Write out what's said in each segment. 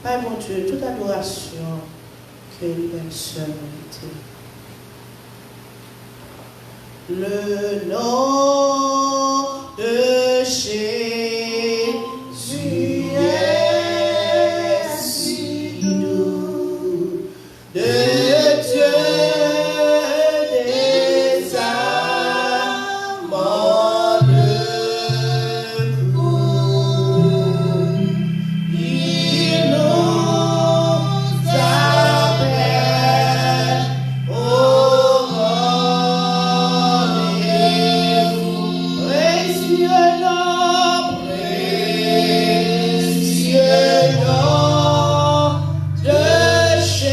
Père mon Dieu, toute adoration que lui-même seul mérite. Le nom de Jésus est si doux, de Dieu des amants de cour. Il nous appelle au rendez-vous. Précieux nom de Jésus.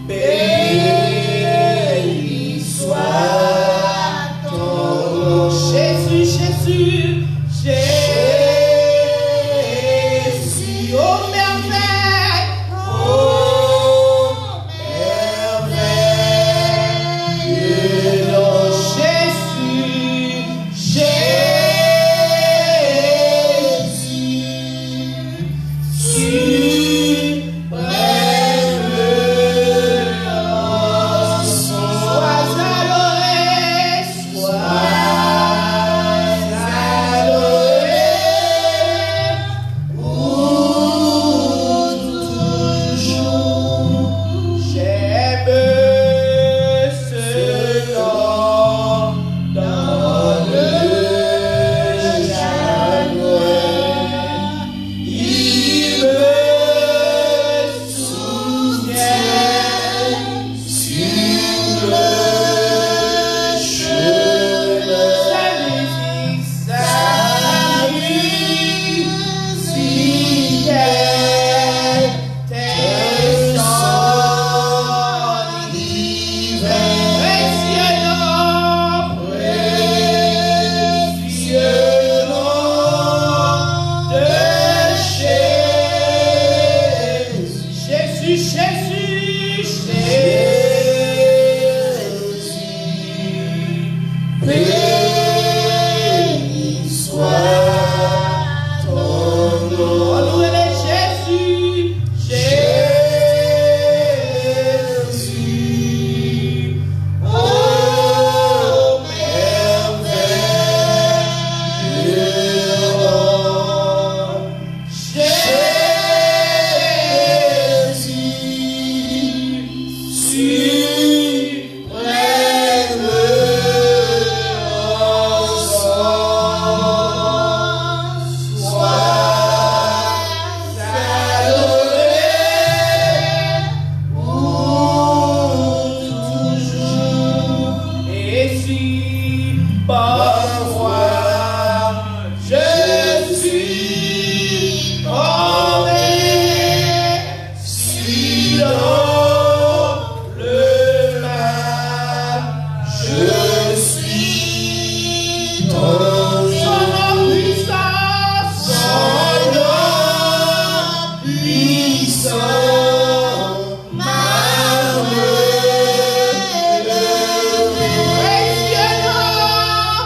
Béni soit ton nom. Jésus, oh merveille, merveilleux nom. Béni soit ton nom. Louez Jésus, Jésus. Oh, merveilleux nom. Jésus, parfois je suis tombé, si dans le mal je suis tombé. Son nom puissant m'a relevé. Précieux nom.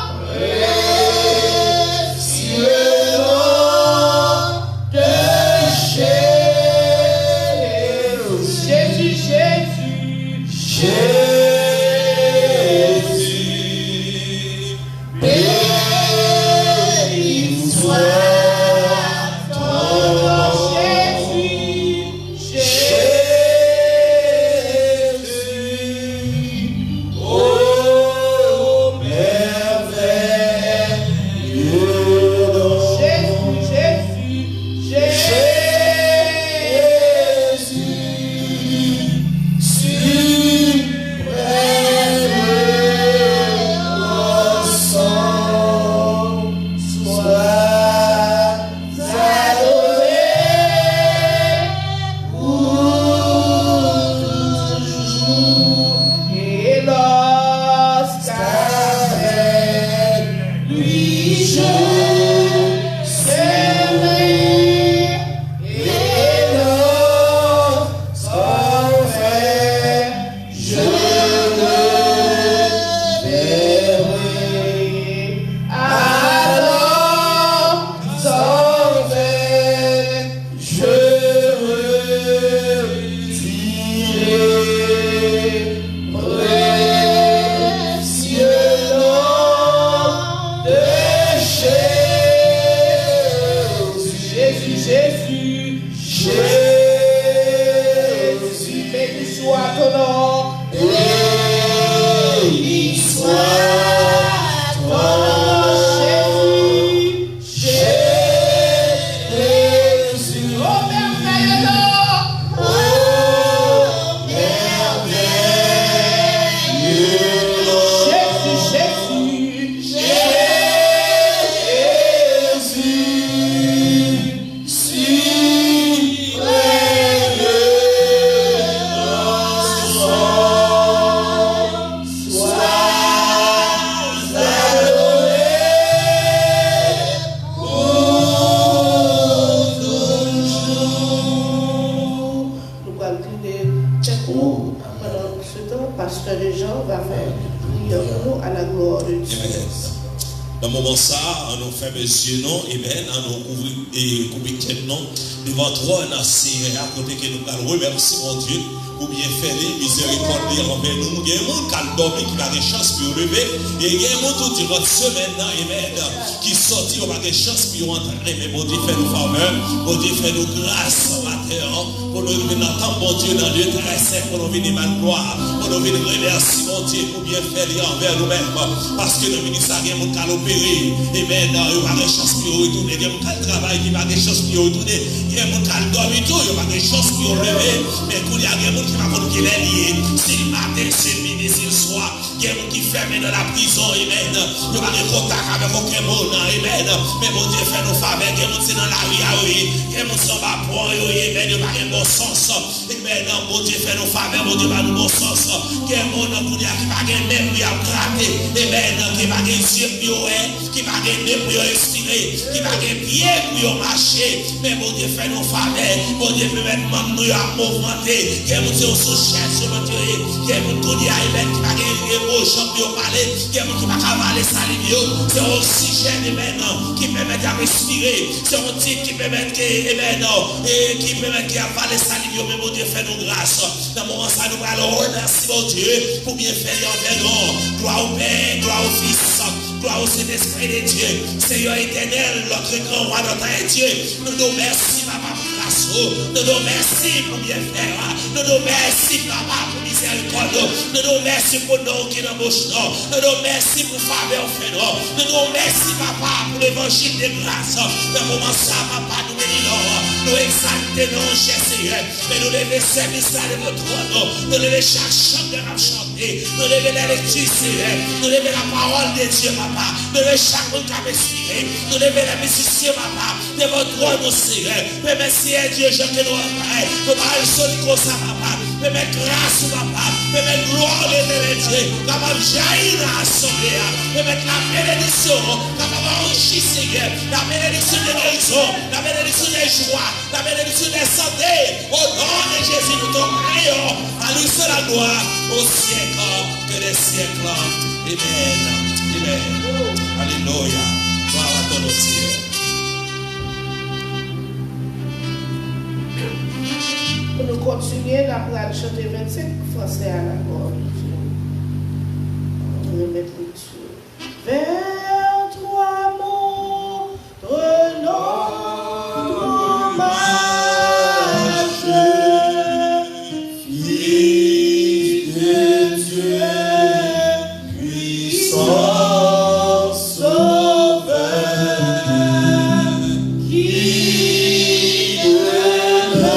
on va faire prière pour nous à la gloire de Dieu. Dans le moment ça, on fait mes non, amen, on ouvre et combien non, devant toi, on a serré à côté que nous allons remercier mon Dieu pour bien faire les miséricordes envers nous. Il y a un monde qui a dormi, qui a des chances pour lever, et il y a un monde qui durant semaine, amen, qui sortit, on a des chances pour entrer, mais mon Dieu fait nous faveur, mon Dieu fait nous grâce ce matin, pour nous venir entendre mon Dieu dans Dieu très saint, pour nous venir mal gloire, pour nous venir remercier mon Dieu pour bien faire les envers nous-mêmes, parce que nous venons ça, il y a un monde qui a opéré, amen, il y a des chances pour retourner, il y a un monde qui travaille, il y a des chances pour retourner, il y a un monde qui a dormi tout, il y a des chances pour lever, mais il y a des gens qui va qui est lié, c'est le matin, c'est le midi, c'est le soir, il y a des gens qui ferment dans la prison, amen, il n'y a pas de contact avec aucun monde, amen, mais mon Dieu fait nos faveurs, il y a des gens qui sont dans la rue, il y a des gens qui sont dans la poire, amen, il n'y a pas de bon sens, amen, mon Dieu fait nos faveurs, mon Dieu va nous bon sens, il y a des gens qui va gagner même pour y gratter, amen, qui va gagner yeux pour qui va gagner pour y respirer, qui va gagner pied pour y marcher, mais mon Dieu fait nos faveurs, mon Dieu peut mettre nous à mouvementer, qui est mon Dieu sous chaise, qui est mon Dieu amen, qui va gagner émotion pour parler, qui est mon qui va cavaler salive, c'est oxygène, amen, qui permet de respirer, c'est un type qui permet amen, et qui permet de avaler salive, mais mon Dieu fait nous grâce. Dans le moment ça nous allons remercier mon Dieu pour bien faire envers nous. Gloire au Père, gloire au Fils, gloire au Saint-Esprit de Dieu. Seigneur éternel, notre grand roi, notre Dieu, nous nous remercions, papa, pour grâce. Nous nous remercions pour bien faire. Nous nous remercions, papa, pour miséricorde. Nous nous remercions pour nous qui nous bouchons. Nous nous remercions pour faveur fait nous. Nous nous remercions, papa, pour l'évangile de grâce. Dans le moment ça, papa, nous bénissons. Nous exaltons, cher Seigneur. Mais nous levons service là de votre trône. Nous levons chaque chant de la chanter. Nous levons la lecture, Seigneur. Nous levons la parole de Dieu, papa. Nous levons chaque monde qui a respiré. Nous levons la musicien, papa. De votre trône, Seigneur. Mais merci à Dieu, je que nous apparaît. Nous parlons sur le comme ça, papa. Mais mettre grâce, papa. Mais mettre gloire de Dieu. Capable jaillir dans l'assemblée. Mais mettre la bénédiction. Capable enrichir, Seigneur. La bénédiction de guérison. La bénédiction de joie. La bénédiction de santé. Au nom de Jésus, nous te prions. À lui seul la gloire. Au siècle que des siècles. Amen. Amen. Alléluia. Gloire à ton Seigneur. Pour nous continuer, la plage chanter 25 français à la gloire de Dieu. On remet pour Dieu. Vers toi, notre marche, Fils de Dieu, puissant Sauveur, qui demeure.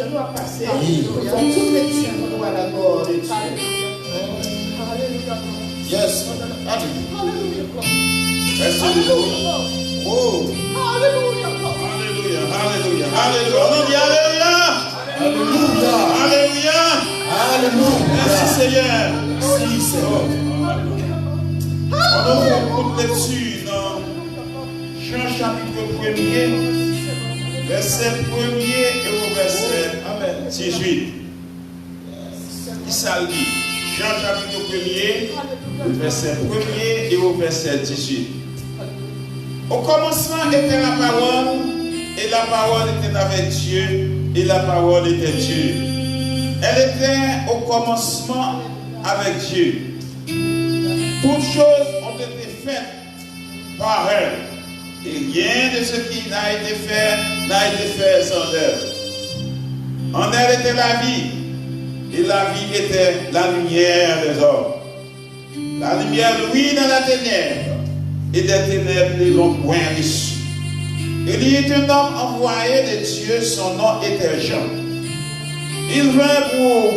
lecture nous a passé. Nous faisons toute lecture pour nous à la gloire de Dieu. Yes. Hallelujah. Oh. Hallelujah. Hallelujah. Hallelujah. Alléluia. Alléluia. Merci Seigneur. Merci Seigneur. On a beaucoup de lecture dans Jean chapitre 1er, verset 1er et au verset 18. Il s'allie. Jean chapitre 1er, verset 1er et au verset 18. Au commencement était la parole, et la parole était avec Dieu, et la parole était Dieu. Elle était au commencement avec Dieu. Toutes choses ont été faites par elle, et rien de ce qui n'a été fait sans elle. En elle était la vie, et la vie était la lumière des hommes. La lumière luit dans la ténèbre, et des ténèbres ne l'ont point reçu. Il y est un homme envoyé de Dieu, son nom était Jean. Il vint pour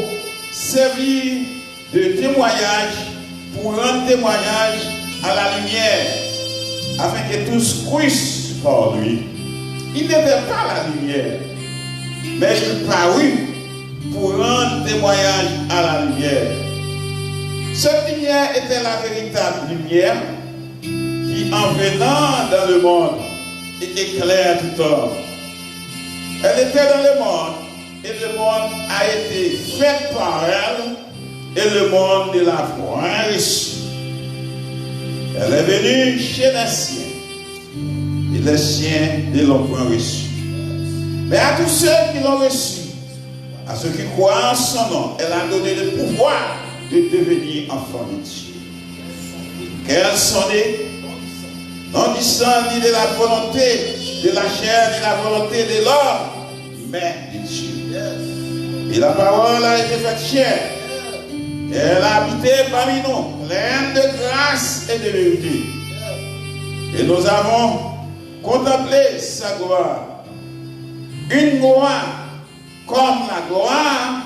servir de témoignage, pour rendre témoignage à la lumière, afin que tous crussent par lui. Il n'était pas la lumière, mais il parut pour rendre témoignage à la lumière. Cette lumière était la véritable lumière qui, en venant dans le monde, éclaire tout homme. Elle était dans le monde, et le monde a été fait par elle, et le monde ne l'a point reçue. Elle est venue chez les siens, et les siens ne l'ont point reçue. Mais à tous ceux qui l'ont reçue, à ceux qui croient en son nom, elle a donné le pouvoir de devenir enfants de Dieu. Qu'elles sont nées, non du sang, ni de la volonté de la chair, ni de la volonté de l'homme, mais de Dieu. Et la parole a été faite chair. Elle a habité parmi nous, pleine de grâce et de vérité. Et nous avons contemplé sa gloire. Une gloire comme la gloire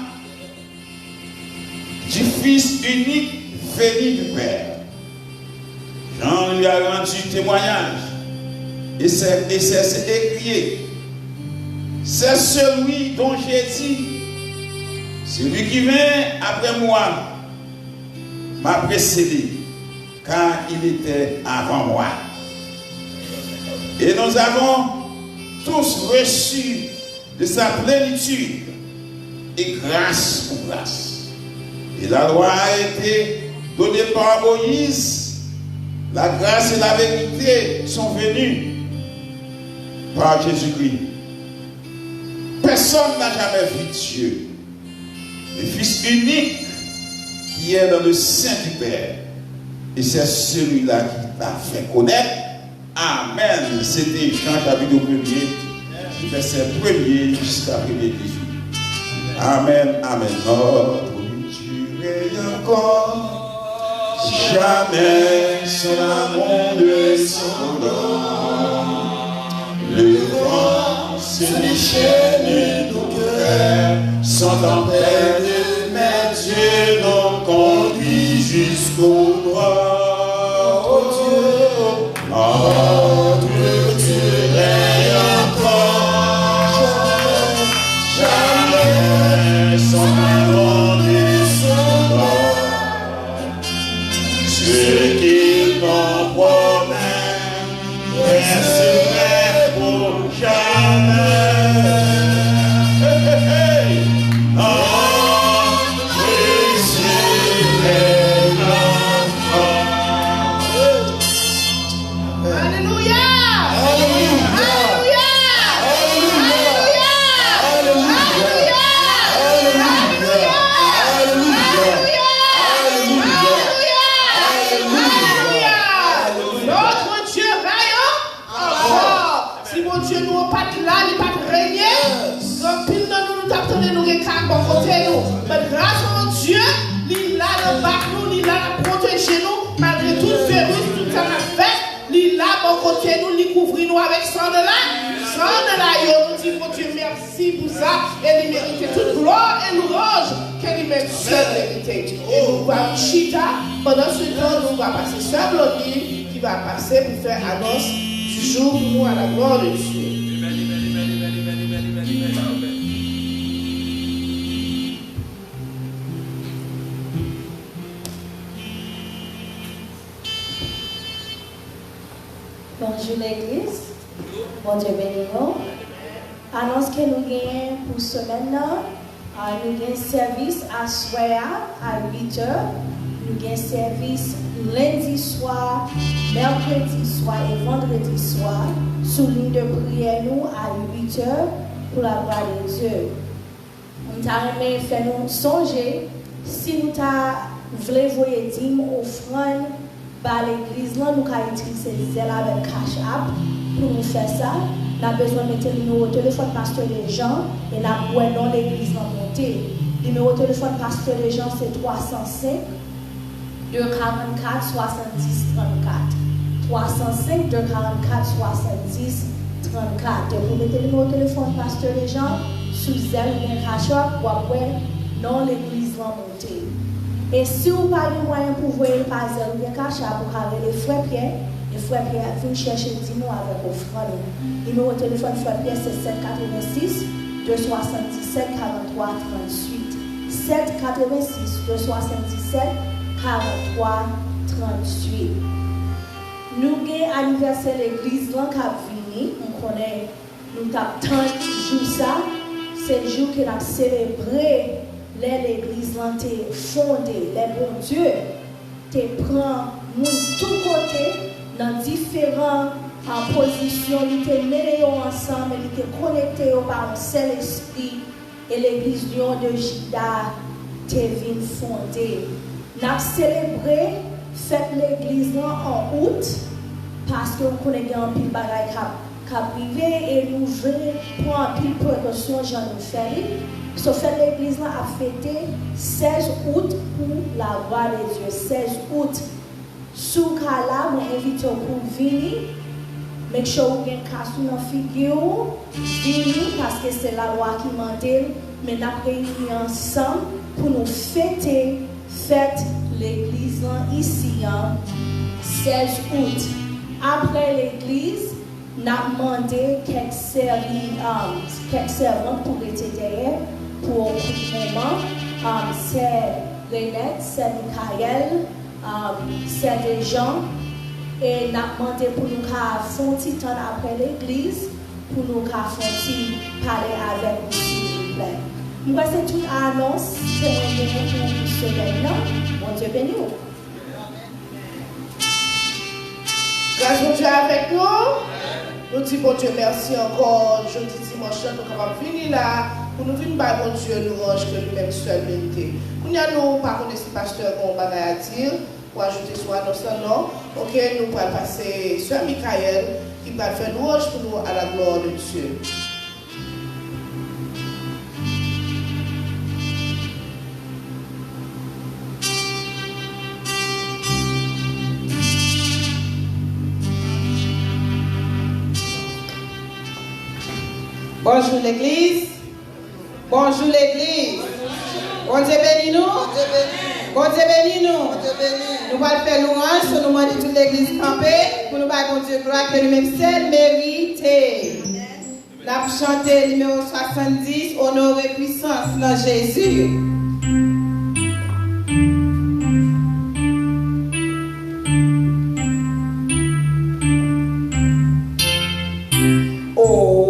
du Fils unique venu du Père. Jean lui a rendu témoignage et c'est écrit. C'est celui dont j'ai dit, celui qui vient après moi m'a précédé, car il était avant moi. Et nous avons tous reçu de sa plénitude et grâce pour grâce. Et la loi a été donnée par Moïse. La grâce et la vérité sont venues par Jésus-Christ. Personne n'a jamais vu Dieu. Le Fils unique qui est dans le sein du Père. Et c'est celui-là qui t'a fait connaître. Amen. C'était Jean chapitre 1er, verset 1er jusqu'à 1er 18. Amen. Amen. Notre Dieu est encore. Jamais son amour ne s'endort. Le vent se déchaîne, nos cœurs sont en peine, mais Dieu nous conduit jusqu'au droit. Oh Dieu, notre Dieu règne encore. Jamais son amour ne s'endort. Ce qu'il m'en promet, c'est vrai pour jamais. Mais grâce à Dieu, il a le bac nous, il a protégé nous, malgré tout le virus, tout ça a fait, il a bon côté nous, il couvre nous avec sang de gens de la nous disons, mon Dieu, merci pour ça. Et il mérite toute gloire et louange qu'elle-même seule mérite. Et nous allons chita. Pendant ce temps, nous allons passer sur Blondie qui va passer pour faire annonce du jour pour nous à la gloire de Dieu. Bonjour l'église, bon Dieu béni nous. Annonce que nous gagnons pour semaine, nous gagnons service à soir à 8h, nous gagnons service lundi soir, mercredi soir et vendredi soir, sous ligne de prière nous à 8h pour la gloire de Dieu. Nous avons fait nous songer, si nous voulons voyer dîmes, offrandes, par l'église, nous avons utilisé zèle avec Cash App pour nous faire ça. Nous avons besoin de mettre le numéro de téléphone pasteur des gens et nous avons dans l'église dans montée. Le numéro de téléphone pasteur des gens c'est 305 244 70 34. 305 244 70 34. Et vous mettez le numéro de téléphone pasteur des gens sous zèle ou Cash App pour après dans l'église dans montée. Et si vous n'avez pas de moyen pour voir le puzzle, vous pouvez cacher pour aller les frères Pierre. Les frères Pierre viennent chercher 10 mois avec offrande. Le numéro de téléphone frère Pierre c'est 786 277 43 38. 786 277 43 38. Nous avons anniversaire l'église qui a fini. On connaît, nous avons 30 jours ça. C'est le jour que nous avons célébré. L'église est fondée, les bons dieux te prend tout côté dans différentes positions, ils te mettent ensemble, ils te connectent par un seul esprit et l'église de Jida te vient fondée. Nous avons célébré, fait l'église en août parce que nous connaissons un pile bagaille qui a privé et nous voulons prendre un pile précaution, j'en ai fait. Sauf que l'église a fêté 16 août pour la gloire de Dieu. 16 août. Sous Kala, je invite pour venir. Make sure que vous avez un casse dans la figure. Venir parce que c'est la loi qui m'a dit. Mais nous avons réuni ensemble pour nous fêter. Fête l'église ici. 16 août. Après l'église, nous avons demandé quelques servantes pour être derrière. Pour le moment, c'est Renette, c'est Michael, c'est des gens. Et nous avons demandé pour nous faire un petit temps après l'église, pour nous faire un petit parler avec vous, s'il vous plaît. Nous passons toute annonce, c'est un pour ce là. Bon Dieu béni. Grâce à Dieu avec nous. Nous disons bon Dieu merci encore. Jeudi dimanche, nous sommes capables de venir là. Pour nous venir par bon Dieu, louange que lui-même seul mérité. Nous n'avons pas connaissé le pasteur qu'on va à dire, pour ajouter soit dans son nom. Ok, nous allons passer sur Michael qui va faire louange pour nous à la gloire de Dieu. Bonjour l'église. Bonjour l'église. Bon Dieu béni nous. Bon Dieu béni nous. Nous allons faire louange, nous demandons toute l'église campée pour nous battre bon Dieu gloire que nous-mêmes seul mérité. Nous avons chanté le numéro 70, honneur et puissance dans Jésus. Oh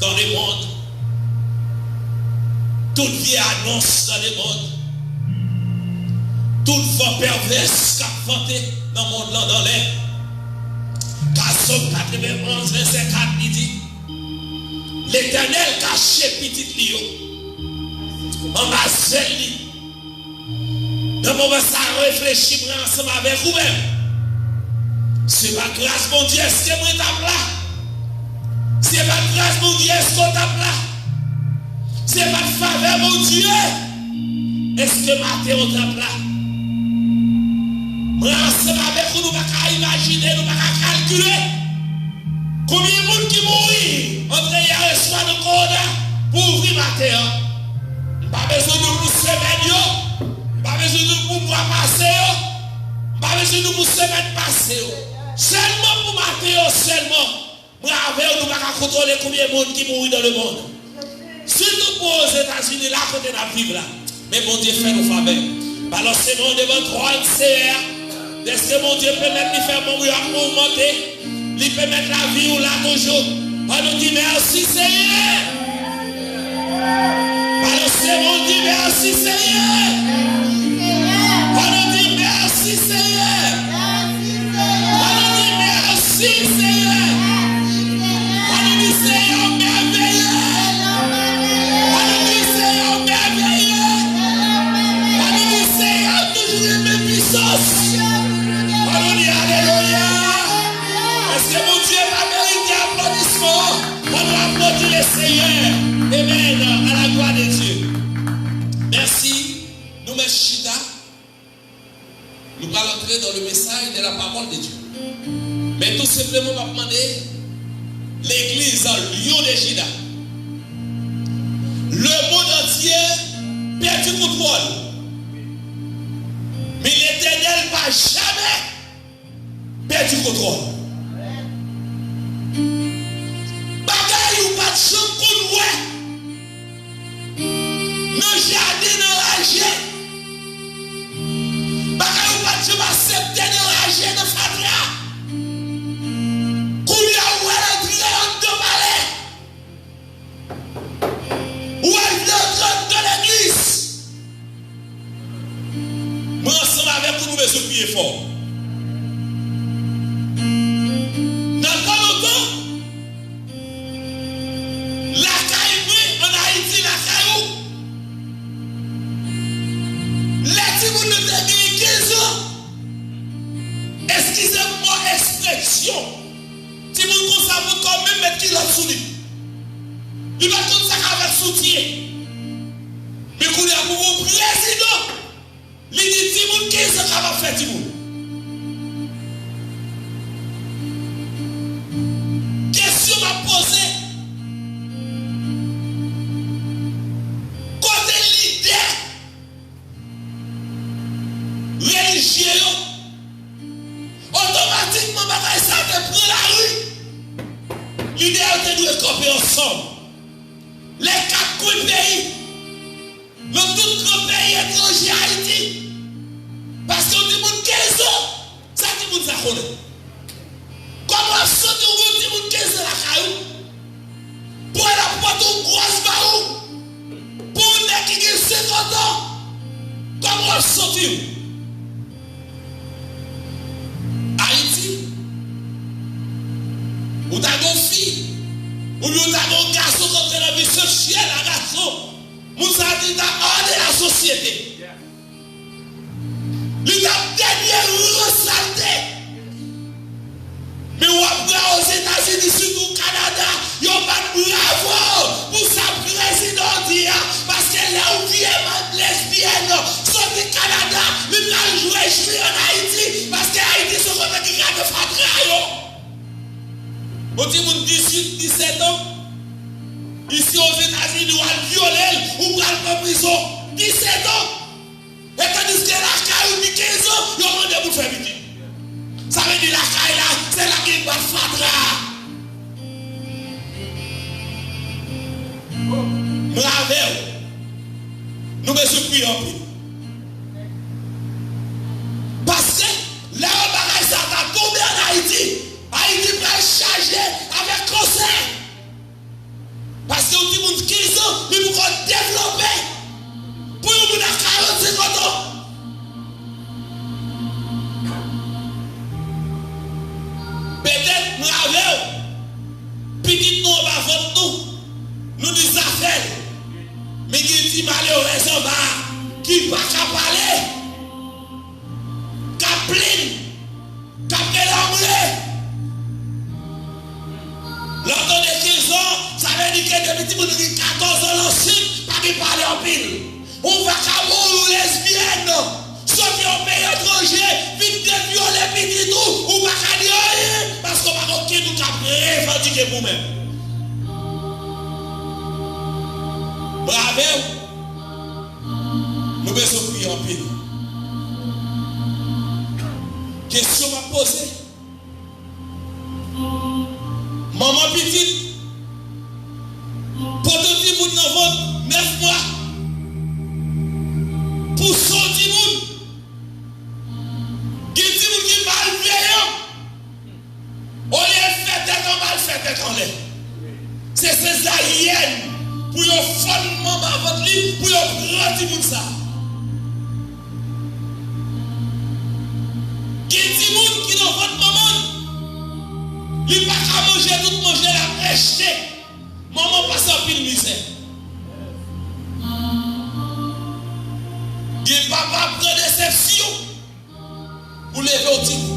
dans le monde. Toute vie annonce dans le monde. Toute voix perverse qui a fanté dans le monde, dans l'air. Car Somme 91, verset 4, il dit l'Éternel caché petit lion. En bas dans le moment où ça réfléchit ensemble avec vous-même. C'est pas grâce, mon Dieu, est-ce que moi tape là? C'est pas grâce, mon Dieu, est-ce qu'on tape là? C'est pas faveur, mon Dieu. Est-ce que matin on tape là? Moi, ensemble avec vous, nous ne pouvons pas imaginer, nous ne pouvons pas calculer. Combien de monde qui mourit entre hier et soir de Corona pour ouvrir matin? Pas besoin de nous semaine, pas besoin de nous pour passer, pas besoin de nous pour semaine passer. Seulement pour matin, seulement. Moi, avec nous, ne pouvons pas contrôler combien de monde qui mourit dans le monde. Surtout pour aux États-Unis, là, côté de la ville, là. Mais mon Dieu fait nos faveurs. Balancez-moi devant trois CR. Est-ce que mon Dieu peut mettre lui faire mon monter? Il peut mettre la vie ou là toujours. On nous dit merci Seigneur. Balancez-moi, on dit merci Seigneur. On nous dit merci Seigneur. On nous dit merci Seigneur. On nous dit Seigneur merveilleux. On nous dit Seigneur merveilleux. On nous dit Seigneur toujours une même puissance. On nous dit alléluia. Est-ce que mon Dieu va mériter applaudissement? On doit applaudir le Seigneur. Amen. À la gloire de Dieu. Merci. Nous mettons Chita. Nous allons entrer dans le message de la parole de Dieu. Mais tout simplement, on va demander l'église en lieu de Chita. Le monde entier perd du contrôle. Mais l'Éternel ne va jamais perdre du contrôle. Bagaille ou pas de chambre qu'on voit. Nos jardins enragés. Bagaille ou pas de chambre accepté d'enrager de Fatra. Kouya ou elle entrer en deux balais. Ou elle entre dans l'église. Moi ensemble avec vous, nous devons prier fort. Dans pas longtemps, la caille en Haïti, la caillou. Les petits gens de 15 ans, excusez-moi, expression. Si vous ne savez quand même mettre qui l'a soutenu. Il va comme ça avec soutien. Mais quand il y a pour mon président, il dit si vous ne 15 ans, va faire Timoun. Question m'a posé. Côté leader religieux, automatiquement, ça te prend la rue. L'idée est de nous camper ensemble. Les 4 coups de pays, le tout grand pays étranger Haïti. Parce qu'on dit 15 ans, ça dit que ça connaît. Comment ça dit que 15 ans la caillou? Pour la porte une grosse barou. Pour un mec qui a 50 ans. Comment ça dit? Haïti, ou t'as une fille, ou t'as un garçon qui est dans la vie sociale, un garçon, vous avez dit hors de la société. Il a dernier ressalté. Mais on va aux États-Unis, surtout au Canada, il n'y a pas de bravo pour sa présidente parce qu'elle est où vient lesbienne, sauf du Canada, il va jouer en Haïti parce que Haïti se retrouve qui a de Fatra. On dit 18, 17 ans, ici aux États-Unis, on va violer ou on va en prison. 17 ans. Et tandis que la caille de 15 ans, il y a un monde pour faire vite. Ça veut dire la caille là, c'est la qui va Fatra. Bravo. Nous me surpris un peu. Parce que là, on va tomber en Haïti. Haïti va charger avec conseil. Mais il dit malheureusement qui ne va pas parler, qui plaint, qui l'anglais. L'autre de 15 ans, ça veut dire que depuis que nous 14 ans ensuite, pas de parler en pile. On va mourir lesbienne, sortir en pays étranger, vite de violer, vite tout, on va dire rien, parce qu'on va nous revendiquer pour nous-mêmes. Bravo, nous besoin prier en pile. Question à poser. Maman petite, prototype pour nous avoir 9 mois. Pour sortir monde. Qui dit qui malveillant. On les fait tête en mal, fait tête en l'air. C'est ces aliens pour yon fondement à votre livre, pour yon prendre tout ça. Qui dit monde qui dans votre maman. Il n'a pas qu'à manger, tout manger, la rejeter. Maman passe en pile misère. Il n'a pas prendre déception pour lever au titre.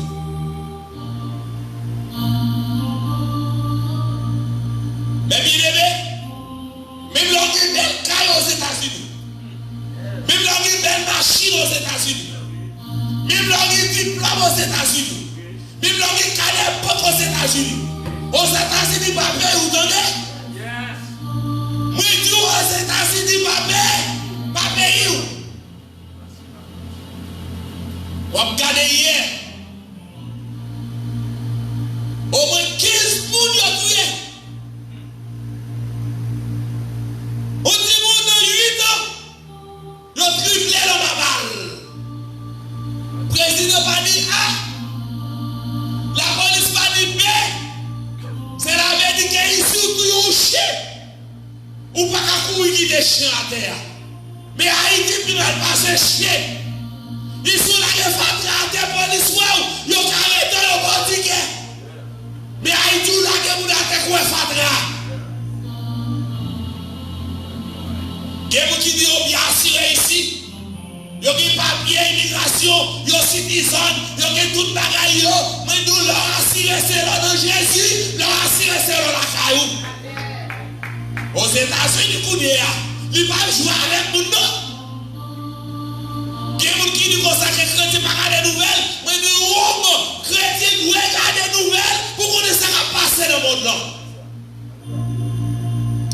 Mais bien aimé, même l'on une belle caille aux États-Unis, même l'on une belle machine aux États-Unis, même l'on une diplôme aux États-Unis. Même l'on qui connaît pas aux États-Unis. Aux États-Unis, pas payer, vous donnez? Moi, je dis aux États-Unis, pas payer. On va regarder hier. Au moins 15 personnes ont tué. On dit monde dans 8 ans, ils ont triplé dans ma balle. Le président va dire ah. La police va dire B, c'est la vérité qui est ici où tu es un chien. Ou pas qu'à courir qui des chiens à terre. Mais Haïti, puis elle passe un chien. Ils sont là, les femmes à terre, police, ils ont arrêté le bon. Mais Haïti, là, que vous avez quoi fatra. Quelqu'un qui dit, on bien assuré ici. Yo qui papier immigration, yo citizen, yo qui tout bagaille yo, mais nous leur assurer c'est là dans Jésus, leur assurer c'est là la caillou. Aux États-Unis kounia, il va jouer avec nous non. Quelqu'un qui dit comme ça que chrétien pas regarder nouvelles, mais nous chrétien regarder nouvelles pour connaître ça qui a passé dans le monde là.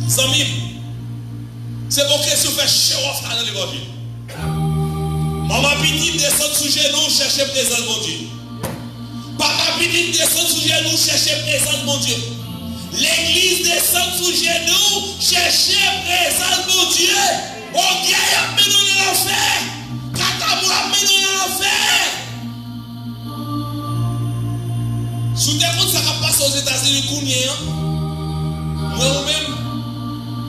Zami, c'est bon que si vous faites show off dans l'évangile. Maman petite descend sous genoux, chercher présence mon Dieu. Papa petite descend sous genoux, chercher présence mon Dieu. L'église descend sous genoux, chercher présence mon Dieu. Oh, guerre a mené dans l'enfer. Katabou a mené dans l'enfer. Sous des comptes, ça va passer aux États-Unis, moi-même,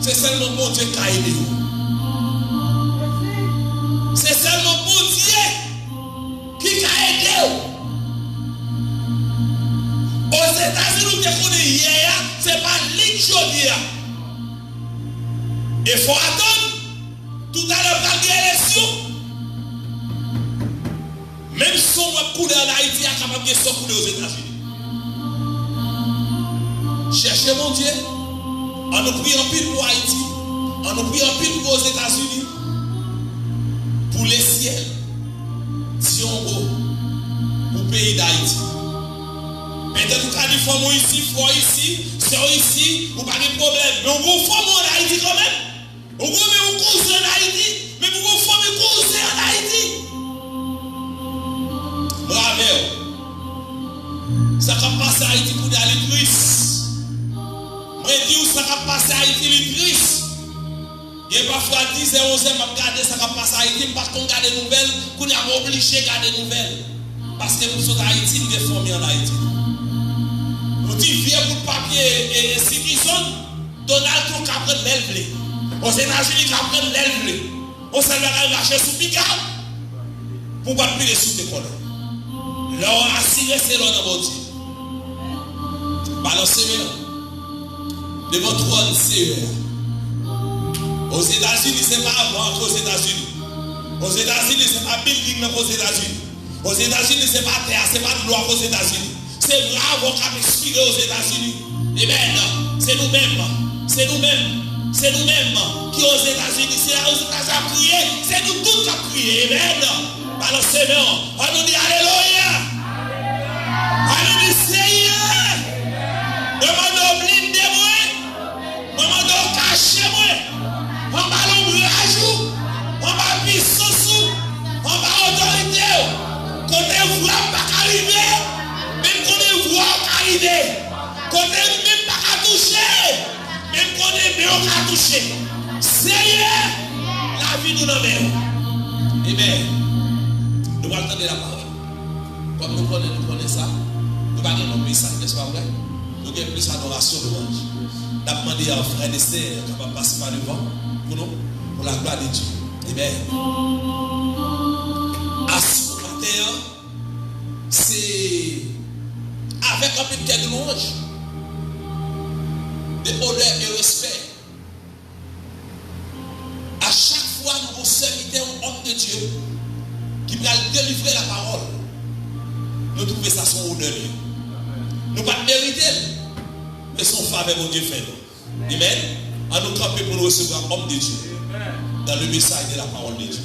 c'est seulement mon Dieu qui a aidé. C'est seulement bon Dieu qui a aidé. Aux États-Unis, nous te connaissons hier, ce n'est pas l'Injodia. Il faut attendre. Tout à l'heure, dans l'élection. Même si on va couler en Haïti, il est capable de se couler aux États-Unis. Cherchez mon Dieu. On nous prie en pile pour Haïti. On nous prie en pile pour aux États-Unis. Pour les ciels, si on va pour le pays d'Haïti. Peut-être que quand il faut ici, frère ici, soeur ici, ou pas de problème. Mais on va former en Haïti quand même. On va même cousin en Haïti, mais on va former cousin en Haïti. Bravo. Ça va passer à Haïti pour aller triste. Je dis ça va passer à Haïti le triste. Il y a parfois 10 et 11 ans, je regarde ça va passer à Haïti, je ne vais pas regarder des nouvelles, qu'on est obligé de regarder des nouvelles. Parce que pour ça, Haïti, nous sommes formés en Haïti. Pour dire, viens pour le papier et citizen, Donald Trump a pris l'élève. Aux États-Unis, il a pris l'élève. On s'est lâché sous Picard pour ne pas plus sous des colères. Là, on a assuré, c'est là dans votre Dieu. Balancez-moi devant toi, Seigneur. Aux États-Unis, c'est pas avant aux États-Unis. Aux États-Unis, c'est pas building aux États-Unis. Aux États-Unis, c'est pas terre, c'est pas de loi aux États-Unis. C'est bravo qui a expiré aux États-Unis. Amen. C'est nous-mêmes. C'est nous-mêmes. C'est nous-mêmes qui aux États-Unis, c'est aux États-Unis à prier. C'est nous tous qui avons prié. Amen. Alors Seigneur, on nous dit Alléluia. On nous dit Seigneur. Demandons blindez moi. Demandons cacher moi. On va l'ombrage. On va puissance. On va autorité. Quand on voit pas arriver. Même quand on voit pas arriver. Quand on même pas toucher. Même quand on est bien, on va toucher. Seigneur, la vie nous l'emmène. Amen. Nous allons entendre la parole. Comme nous connaissons ça, nous allons avoir un message, n'est-ce pas vrai? Nous avons plus d'adoration de l'ange. Nous avons demandé à frère Esther qui va passer par devant pour nous, pour la gloire de Dieu. Amen. À ce matin, c'est avec un peu de louange, de honneur et respect. À chaque fois, nous avons serviteur, un homme de Dieu qui va délivrer la parole. Nous trouvons ça son honneur. Nous ne pas mériter, mais son faveur, mon Dieu fait. Amen. À nous camper pour nous recevoir homme de Dieu dans le message de la parole de Dieu.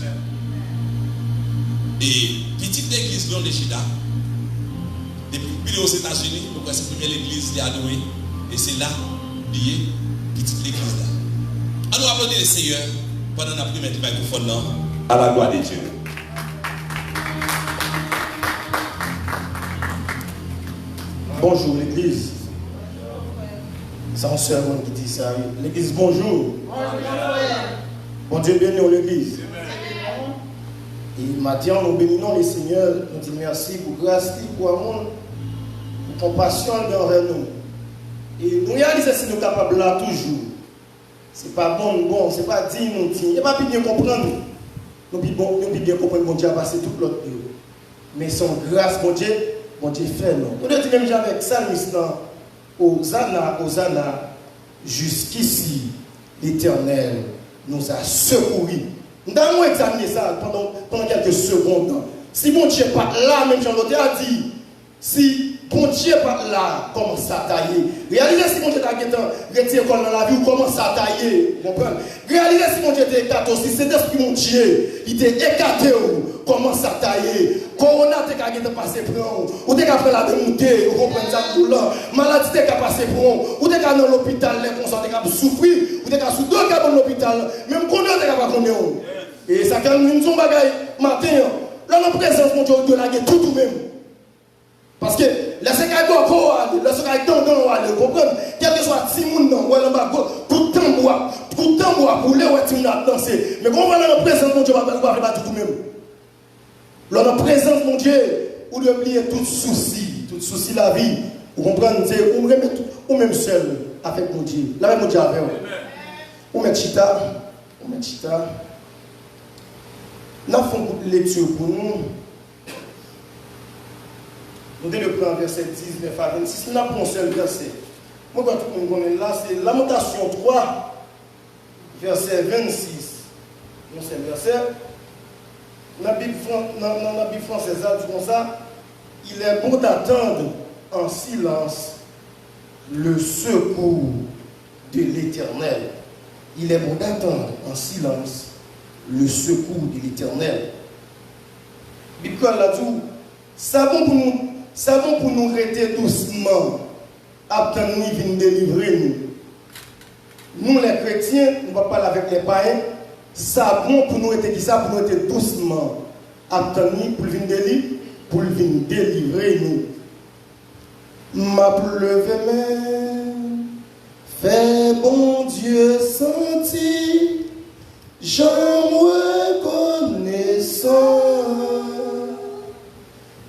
Et petite église de Chida, depuis aux États-Unis, nous voyons cette première église qui a adoré. Et c'est là, lié, petite église là. Alors applaudir le Seigneur pendant la première microphone là, à la gloire de Dieu. Bonjour l'église. C'est un sermon qui dit ça. L'église, bonjour. Bon Dieu bénit l'église. Et maintenant, nous bénissons le Seigneur. Nous disons merci pour grâce, pour amour, pour compassion envers nous. Et nous réalisons si nous sommes capables là toujours. C'est pas bon, c'est pas digne, nous digne. Et pas bien comprendre. Nous bien comprendre mon Dieu a passé toute l'autre vie. Mais son grâce, mon Dieu fait non. Nous disons même avec Psalmiste, Hosanna, Hosanna, jusqu'ici, l'Éternel nous a secourus. Nous allons examiner ça pendant quelques secondes. Si mon Dieu n'est pas là, même Jean-Lothé a dit, si mon Dieu n'est pas là, comment ça tailler? Réalisez si mon Dieu t'a retiré dans la vie ou comment ça tailler? Réalisez si mon Dieu était écarté aussi, c'est d'esprit mon Dieu, il était écarté, comment ça tailler? Corona t'a passé pour vous, ou t'es qu'à faire la démontée, ou comprendre ça tout là, maladie t'es qu'à passer pour vous, ou t'es qu'à dans l'hôpital, les consents t'es qu'à souffrir, ou t'es qu'à sous deux cas dans l'hôpital, même qu'on t'es qu'à pas connaître. Et ça quand nous sommes bagaille matin, là en présence mon Dieu de la guerre tout même. Parce que la séquence doit pas aller, la séquence doit aller, vous comprenez? Quel que soit Timoun, ou alors tout le temps pour les Timoun à danser. Mais comment là en présence mon Dieu va faire tout même? Là en présence mon Dieu, ou d'oublier tout souci la vie, vous comprenez? C'est ou remettre ou même seul avec mon Dieu. Là mon Dieu avec vous. Ou mettre chita. Nous avons une lecture pour nous. Nous devons le prendre verset 19 à 26. Nous avons un seul verset. Moi, quand tout le monde connaît là, c'est Lamentation 3, verset 26. Non, c'est le verset. Dans la Bible française, dit comme ça, il est bon d'attendre en silence le secours de l'Éternel. Il est bon d'attendre en silence le secours de l'Éternel. Bible l'a dit, savons pour nous rester doucement, attendre nous venir délivrer nous. Nous les chrétiens, nous ne va pas parler avec les païens, savons pour nous rester ça, pour nous rester doucement, attendre nous pour venir délivrer nous. M'a pleuvé même, fais bon Dieu sentir. J'en reconnaissant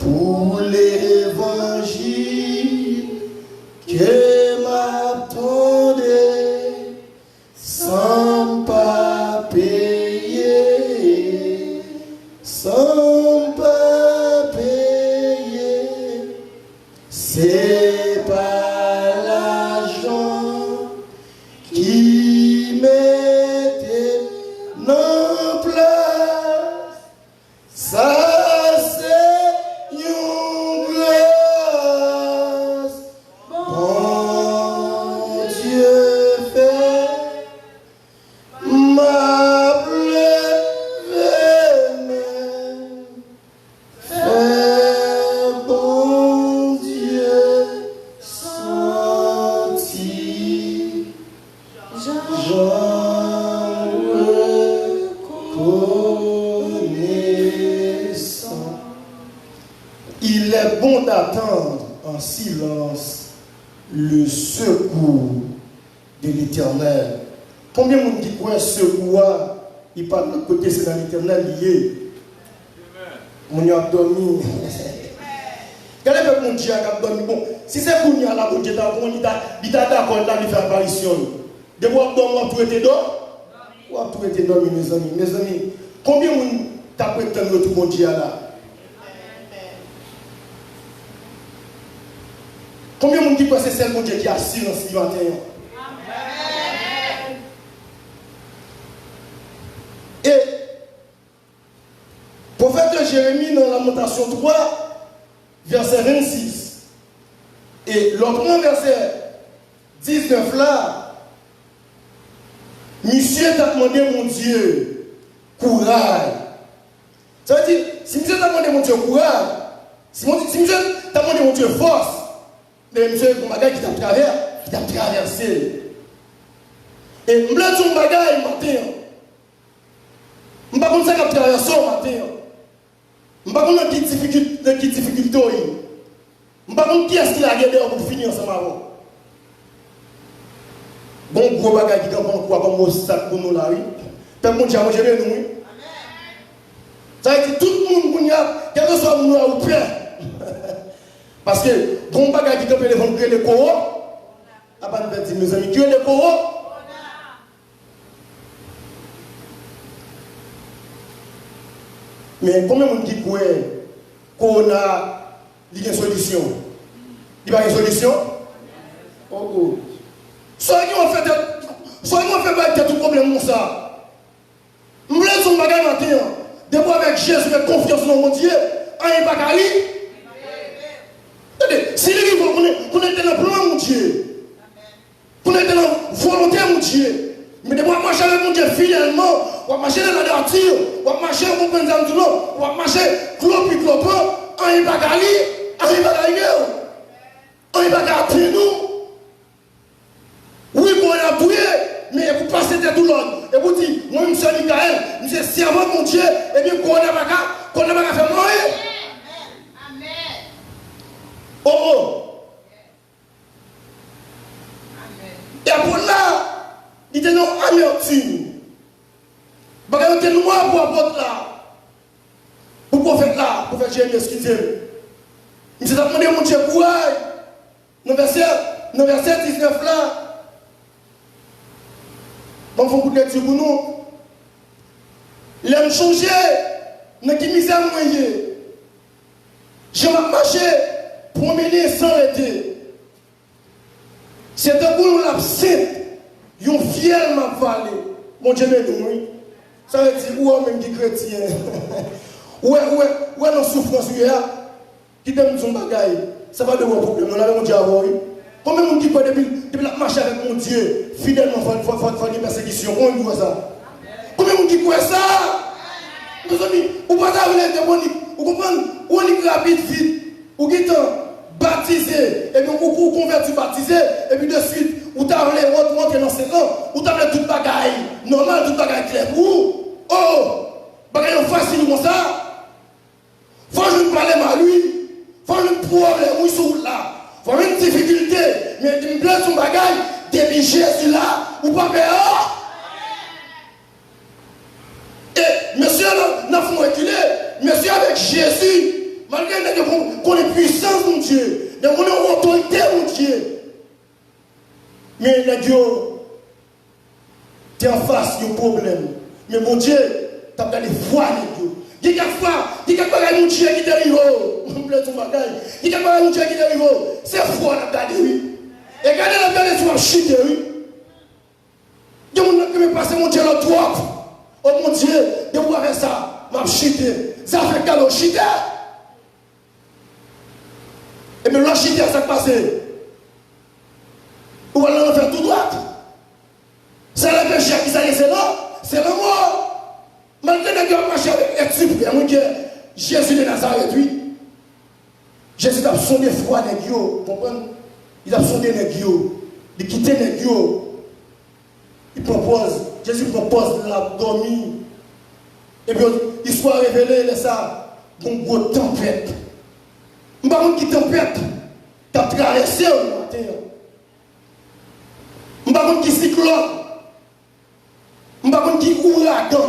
pour l'évangile que m'attendait sans pas payer, c'est pas l'argent qui m'était reconnaissant. Il est bon d'attendre en silence le secours de l'Éternel. Combien de monde qui croit secours, il parle de côté, c'est dans l'Éternel lié. Mon a dormi. Regardez le mon Dieu a dormi. Bon, si c'est pour nous, la bonne Dieu il t'a d'accord, il fait apparition. De voir dormir, tout était d'or. Tout était dormi, mes amis. Mes amis, combien de monde t'a prétendu tout mon Dieu là? Combien de monde qui croit que c'est celle mon Dieu qui a silence ce matin? Et prophète Jérémie dans Lamentation 3, verset 26. Et l'autre verset 19 là, monsieur t'a demandé mon Dieu courage. Ça veut dire, si monsieur t'a demandé mon Dieu courage, si monsieur t'a demandé mon Dieu force, mais monsieur mon bagage qui t'a traversé. Et je me dis bagage matin. Je ne sais pas comment ça a traversé au matin. Je ne sais pas comment qui difficulté. Je ne sais pas comment qui est-ce qu'il a gagné pour finir ensemble avant. Bon, gros bagage qui est quoi comme obstacle pour nous là, oui. Père mon Dieu, moi je vais nous. Ça veut dire tout le monde, quel que soit nous là ou pire. Parce que, bon bagage qui est devant créer le corps, à part de dire, mes amis, créer le corps. Mais combien de gens qui croient qu'on a une solution? Il n'y a pas de solution? Oh. Soit on fait tout problème comme ça. Je me laisse son bagage matin. Depuis avec Jésus, avec confiance dans mon Dieu, rien pas qu'à lui. Si vous êtes dans le plan, mon Dieu, vous êtes dans la volonté, mon Dieu. Mais de marcher avec mon Dieu fidèlement, on va marcher dans la nature, on va marcher au bon exemple du nom, on va marcher clopi clopin, on n'est pas galé, on n'est pas galé, on n'est pas galé nous. Oui, on a bouillé, mais vous passez de tout l'autre. Et vous dites, moi, M. Michael, je suis servant de mon Dieu, et bien, qu'on n'a pas fait mourir. Amen. Oh. Et pour là, il était non amertume. Parce qu'il était noir pour apporter là. Pour prophète là, pour faire Jérémie, excusez-moi. Il s'est demandé mon Dieu courage. Dans verset 19 là. Bon, il faut que vous pour nous. Il a changé. Dans qui misère moyen. Je vais marcher pour mener sans l'arrêter. C'est un boulot l'absent. Ils ont fièrement parlé. Mon Dieu, oui. Ça veut dire, ou même qui chrétien. Ou est dans souffrance, qui donne son bagaille. Ça va devoir problème. On a mon Dieu à voir. Combien de gens qui croient depuis la marche avec mon Dieu, fidèlement, il faut des persécutions. On voit ça. Combien de gens qui croient ça? Mes amis, vous ne pouvez pas vous comprenez? On est rapide, vite. Ou qui est baptisé, et puis vous converti baptisé, et puis de suite, vous avez rentré dans 5 ans, vous avez toute bagaille, normal, toute bagaille claire pour vous. Oh, bagaille facile comme ça. Faut que je me parle à lui, faut que je me problème, où ils sont là. Faut une difficulté, mais tu me plaît son bagaille, depuis Jésus là, ou pas peur. Et monsieur n'a pas reculé, monsieur avec Jésus. Malgré qu'on ait puissance, mon Dieu, qu'on ait autorité, mon Dieu. Mais les Dieu, tu es en face du problème. Mais mon Dieu, tu as gardé foi, les Dieu. Dis quelques fois, mon Dieu qui t'arrive. Dis quelques fois, mon Dieu qui t'arrive. C'est foi, tu as gardé, oui. Et regardez la gardé sur la chute, oui. Dis mon Dieu, me passe, mon Dieu, le droit. Oh mon Dieu, de voir avec ça, m'a chuté. Ça fait qu'à l'eau chuté. Et bien, là, chité, ça passe. Ou alors, on va faire tout droit. C'est le péché qui s'est laissé là. C'est le mort. Malgré que on marche avec être suprême, Jésus de Nazareth, oui. Jésus a sondé froid les gueux. Vous comprenez? Il a sondé les gueux. Il a quitté les gueux. Jésus propose la dormir. Et puis, il soit révélé, ça, une grosse tempête. Je ne sais pas qui tempête, tu as traversé au matin. Je ne sais pas qui cyclone. Je ne sais pas qui ouragan.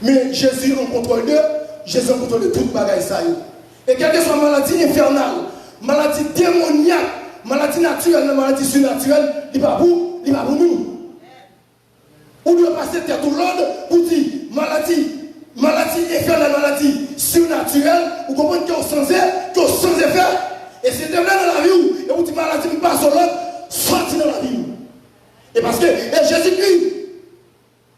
Mais Jésus en contrôle d'eux, Jésus en contrôle de toute bagaille. Et quelle que soit la maladie infernale, maladie démoniaque, maladie naturelle, maladie surnaturelle, il va pour nous. Ou doit passer tête ou l'autre pour dire maladie infernale, maladie surnaturelle, ou comprenez que vous sans effet. Et c'est de là dans la vie et vous dites maladie ne passe sur l'autre, sorti dans la vie. Et parce que Jésus-Christ,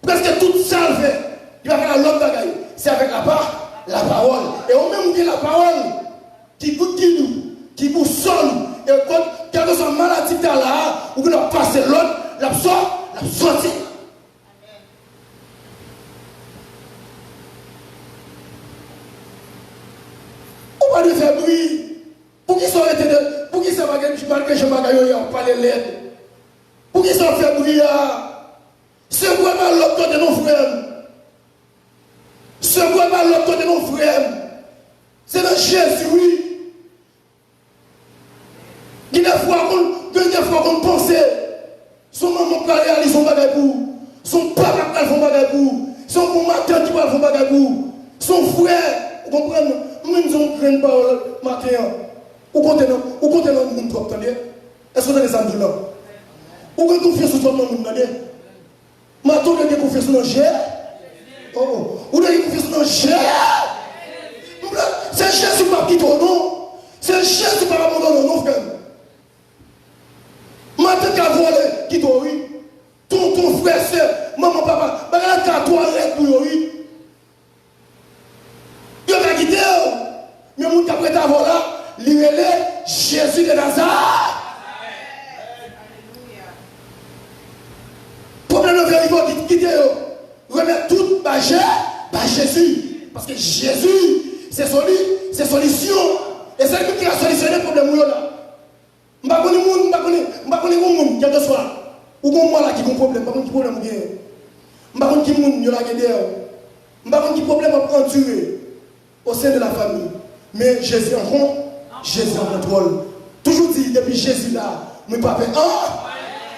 presque toute ça le fait, il va faire l'autre bagaille. C'est avec la parole. Et au même que la parole qui vous guide, qui vous sonne, et quand quelle que soit maladie qui est là, ou que vous passez l'autre, la sortie. On va lui faire bruit. Pour qu'ils soient arrêtés de. Pour qu'ils soient malgré je m'agaille, on parle l'aide. Pour qu'ils soient fait bruit là. C'est vraiment l'autre côté de nos frères. C'est vraiment l'autre côté de nos frères. C'est dans Jésus, oui. Il y a des fois qu'on pensait. Son maman peut réaliser son bagage pour. Son papa peut faire son bagage pour. Son bon matin qui va faire son bagage pour. Son frère, vous comprenez? Nous avons pris une parole matin. Où comptez dans le monde trop, attendez? Est-ce que vous avez des amis là? Où avez confiance sur le monde, attendez? Maintenant, vous avez confiance sur le Jésus. Oh, vous avez confiance sur le Jésus. C'est Jésus qui m'a non? C'est Jésus qui m'a abandonné, non, frère? Maintenant, tu as volé, qui t'a oui? Ton frère, c'est maman, papa, tu as toi, pour oui. Il va quitter, mais mon qui après ta voilà, il est Jésus de Nazareth. Problème de faire, il faut quitter, remettre tout par Jésus. Parce que Jésus, c'est solution. Et c'est lui qui a solutionné le problème là. Je ne sais pas si monde, quel que soit. Ou moi là qui a un problème, je ne sais pas qui problème bien. Je ne sais pas qui monde qui a un problème. Je ne sais pas qui problème à prendre au sein de la famille. Mais Jésus en compte, Jésus en contrôle. Toujours dit, depuis Jésus là, nous pas faire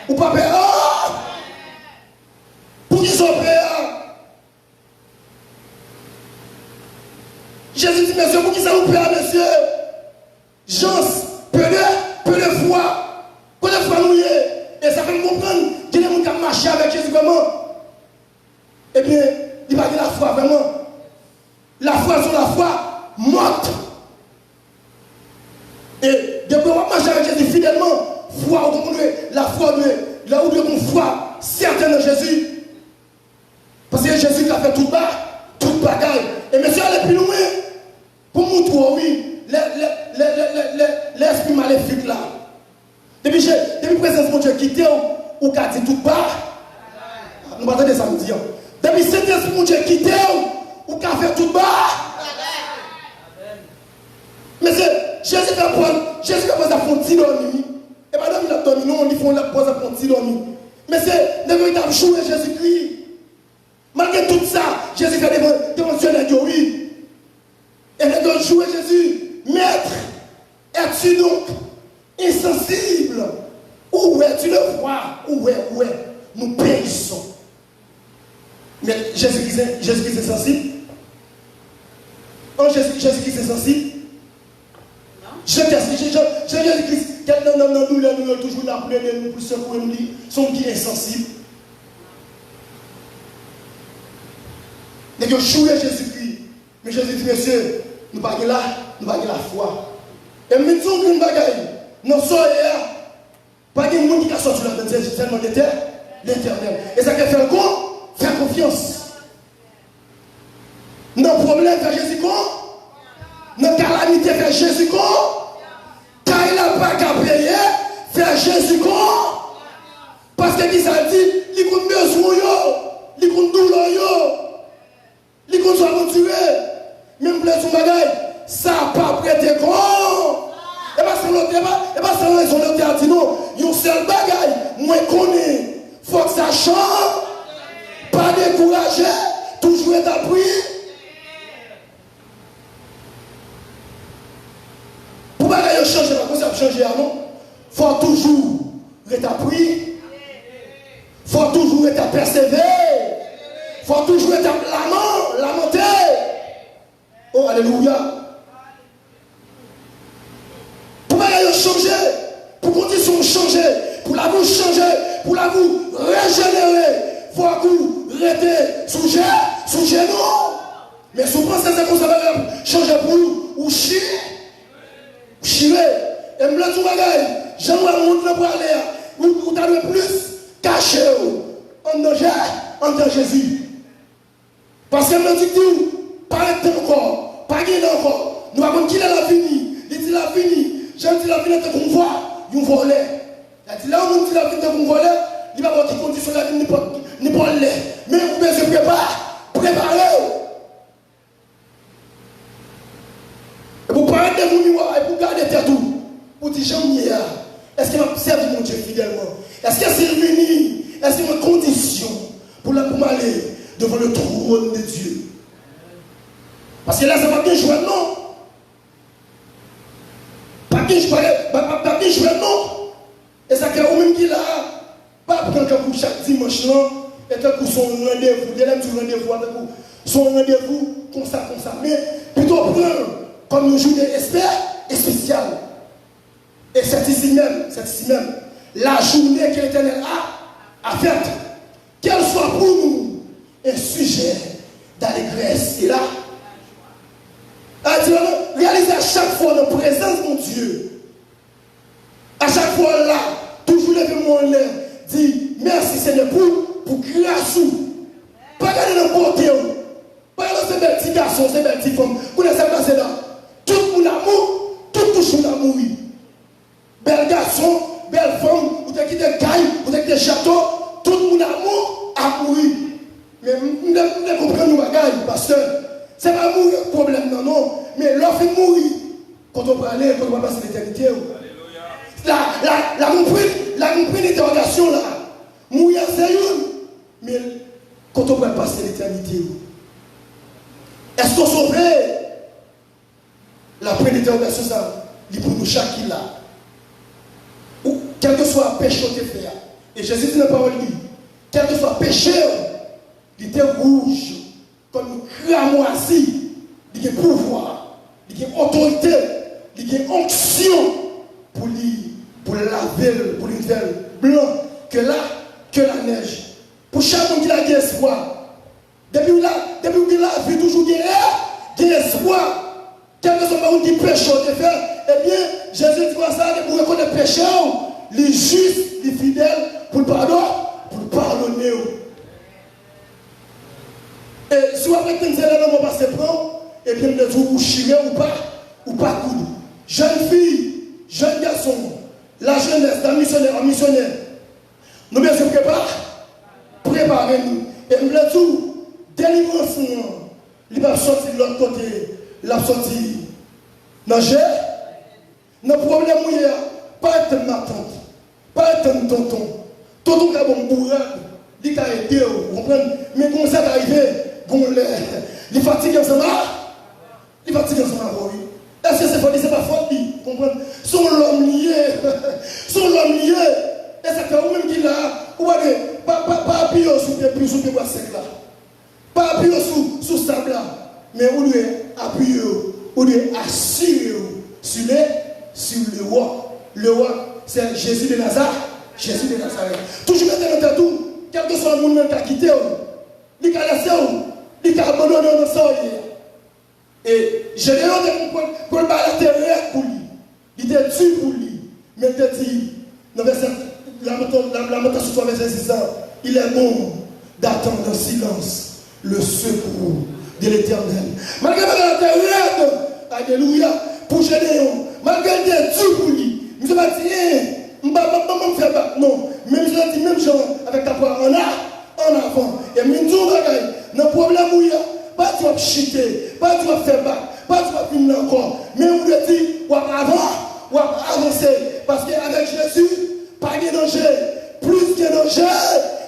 ou pas faire pour qu'ils soient prêts. Jésus dit, monsieur, pour qu'ils soient prêts, monsieur. Jean, peu de foi. Peu de foi nous y est. Et ça fait nous comprendre qu'il y a des gens qui marché avec Jésus vraiment. Eh bien, il va dire la foi vraiment. La foi sur la foi morte. Et depuis qu'on marche avec Jésus fidèlement, foi, la foi, là où on a une foi certaine en Jésus. Parce que Jésus a fait tout bagaille. Et monsieur, elle est plus loin. Pour montrer, oui, l'esprit maléfique là. Depuis présence de mon Dieu quitté ou qu'a dit tout bas. Nous ne pas ça me dire. Depuis cet esprit mon Dieu quitté ou qu'a fait tout bas. Mais Jésus va prendre un petit dormi. Et madame, il a dormi. Nous, on dit qu'on a posé un petit dormi. Mais c'est le véritable jour de Jésus-Christ. Malgré tout ça, Jésus fait démonstrer de oui. Et le jour de Jésus, maître, es-tu donc insensible? Où es-tu le vois? Où est? Nous périssons. Mais Jésus-Christ est sensible. Oh, Jésus-Christ est sensible. Jésus-Christ, nous toujours la plaie de nous pour secouer nous, son qui est sensible. Mais que jouer Jésus-Christ. Mais Jésus dit, monsieur, nous ne là, nous pas la foi. Et nous disons qu'une bagaille, nous sommes pas de monde qui a sorti la tête, c'est tellement l'éternel. Et ça fait faire quoi? Faire confiance. Nos problèmes, faire Jésus quoi? Nos calamités, faire Jésus quoi? Car il n'a pas qu'à payer, faire Jésus quoi? Parce que qui ça dit, il compte besoin, il compte douleur, il compte soit motivé, même plein son bagaille, ça n'a pas prêté grand. Et parce c'est l'autre, et pas c'est raison l'autre a dit non. Yon seul bagaille, moi connais, faut que ça change, pas décourager, toujours être appris. Pour bagaille changer, pas ça changer non. Faut toujours être appris. Faut toujours être persévérer. Faut toujours être lamenter. Oh, alléluia. Pour que changer, pour conditions changer, pour la vous changer, pour la vous régénérer, faut que vous restez sous genoux. Mais si vous pensez que ça va changer pour vous, ou chier. Et me le tout bagaille, j'aimerais monter pour aller, ou t'as le plus caché en danger Jésus. Parce que me dit tout, pas être encore, pas gagner encore. Nous avons qu'il a fini. Il dit la fini. J'aime dit la fini de qu'on voit, nous voler. Il dit là où on dit la fini de qu'on voler, il va avoir des conditions la vie n'est pas l'air. Mais vous pouvez se préparer. Et pour parler de vous miroir et pour garder tête tout, pour dire j'aime hier. Est-ce qu'il m'a servi mon Dieu fidèlement? Est-ce que c'est venu? Est-ce qu'il y a une condition pour m'aller devant le trône de Dieu? Parce que là, ça va bien jouer, non? Pas bien jouer, non? Et ça fait au même qu'il a, pas prendre un coup chaque dimanche, non? Et un coup son rendez-vous, il aime son rendez-vous avec vous, son rendez-vous, comme ça. Mais plutôt prendre comme une journée spéciale. Et c'est ici même, la journée que l'Éternel a faite, qu'elle soit pour nous un sujet d'allégresse. Et là, réaliser à chaque fois la présence de mon Dieu. À chaque fois là, toujours lever mon l'air, dit merci Seigneur pour grâce. Pas regarder dans le côté, pas regarder ces belles petits garçons, ces belles petites femmes. Vous laissez passer là. Tout mon amour, tout touche mon amour. Bel garçon, belle femme, vous avez quitté caille, vous avez quitté château, tout mon amour a mouru. Mais vous ne comprenez pas, parce que c'est pas mourir le problème, non. Mais l'offre est mourir. Quand on va aller, quand on va passer l'éternité. La compris l'interrogation là. Mourir c'est une. Mais quand on va passer l'éternité. Est-ce qu'on sauve la première interrogation ça, il pour nous chaque qui là. Ou quel que soit le péché que tu fais. Et Jésus dit dans la parole, quel que soit le péché, il était rouge, comme cramoisi, il y a pouvoir, il y a autorité, il y a onction pour laver, pour lui faire blanc que la neige. Pour chaque monde qui a de espoir, depuis là, la vie toujours de espoir. Quel que soit le qui péché de faire, eh bien, Jésus dit quoi ça, pour reconnaître le péché, les justes, les fidèles, pour pardonner. Et si vous avez un élément passé prendre, et bien vous chirez ou pas coude. Jeune fille, jeune garçon, la jeunesse, d'un missionnaire en missionnaire, nous bien se préparez-nous. Et nous le tout, délivrance, il va sortir de l'autre côté, il va sortir. Nager, nos problèmes, pas être ma tante, pas être un tonton. Tonton qui a bon bourrage, il a aidé, vous comprenez? Mais comment ça va arriver? Les fatigues ensemble, les fatigues ensemble, oui. Est-ce que c'est pas faute, vous comprenez? Sont l'homme lié, et c'est que vous-même qui l'a, vous voyez, pas appuyer sur le bois sec là, pas appuyer sur le sable là, mais vous devez appuyer, vous devez assurer sur le roi. Le roi, c'est Jésus de Nazareth. Toujours maintenant, tout, quel que soit le monde qui a quitté, il a laissé, il a abandonné dans sa vie. Et je l'ai dit pour le terre pour lui. Il était dur pour lui. Mais il était dit, dans la méthode sur verset 6 ans, il est bon d'attendre en silence le secours de l'Éternel. Malgré la terre, alléluia, pour Gédéon, malgré il était dur pour lui, je ne vais pas dire, non, même je l'ai dit, même Jean, avec ta voix en avant, et même tout le monde, le problème où il y a, pas tu vas chiter, pas tu vas faire bac, pas tu vas finir encore, mais on le dit, ou avant, ou avancer. Parce qu'avec Jésus, pas de danger. Plus que danger,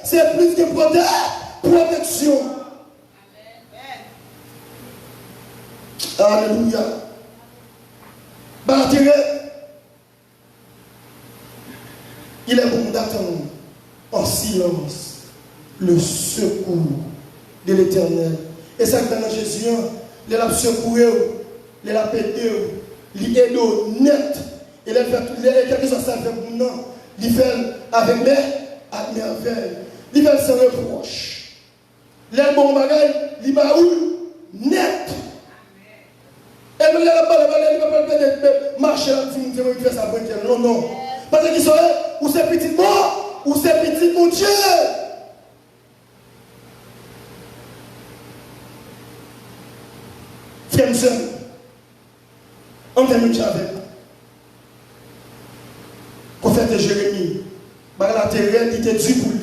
c'est plus que protection. Alléluia. Il est bon d'attendre en silence le secours de l'Éternel. Et ça, dans Jésus, il a secouru, il a pété, il est net. Il a fait quelque chose à faire pour nous. Il fait avec merveille. Il fait sans reproche. Il a bon bagage, il va net. Et il va pas marcher là, il fait ça. Non, non. Parce qu'il serait, ou c'est petit mort, ou c'est petit mon Dieu. Frère, sœur, on termine avec prophète Jérémie, la terre qui était due pour lui.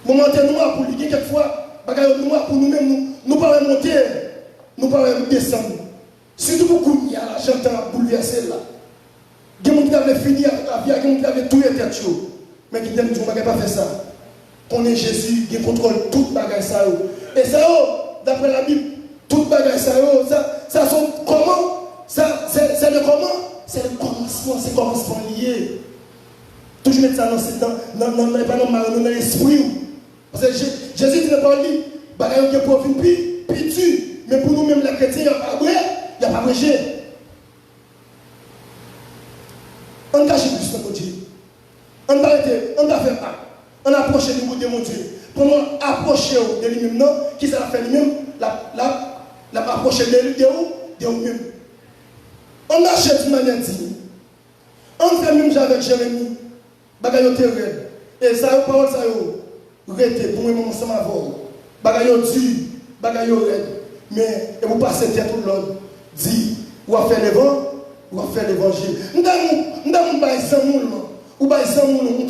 Moment noir pour lui, quelquefois, bagaille noir pour nous-mêmes, nous pas monter, nous pas descendre. Surtout pour nous, j'entends bouleverser là. Il y a des gens qui avaient fini avec la vie, il y a des gens qui avaient tout été tête. Mais qui disent que pas faire ça. Qu'on est Jésus, qui contrôle toute bagaille ça. Et ça, d'après la Bible, toute bagaille ça sont comment? C'est le comment? C'est le commencement, c'est le commencement lié. Toujours mettre ça dans l'esprit. Parce que Jésus dit pas lui, bagaille qui est pour une puis tu. Mais pour nous-mêmes, les chrétiens, il n'y a pas bréché. On cache plus notre Dieu. On va faire pas. On approche du goût de mon Dieu. Comment approcher de lui-même, non? Qui ça fait lui-même? La approcher de lui-même. On achète d'une manière digne. On fait même avec Jérémie. Bagaille terrain. Et ça, parole, ça, rete pour moi, ensemble avec vous. Bagaille dur, bagaille raide. Mais vous passez tête tout le monde. Dit, ou à faire le vent, ou à faire l'évangile. Nous avons pas ou pas un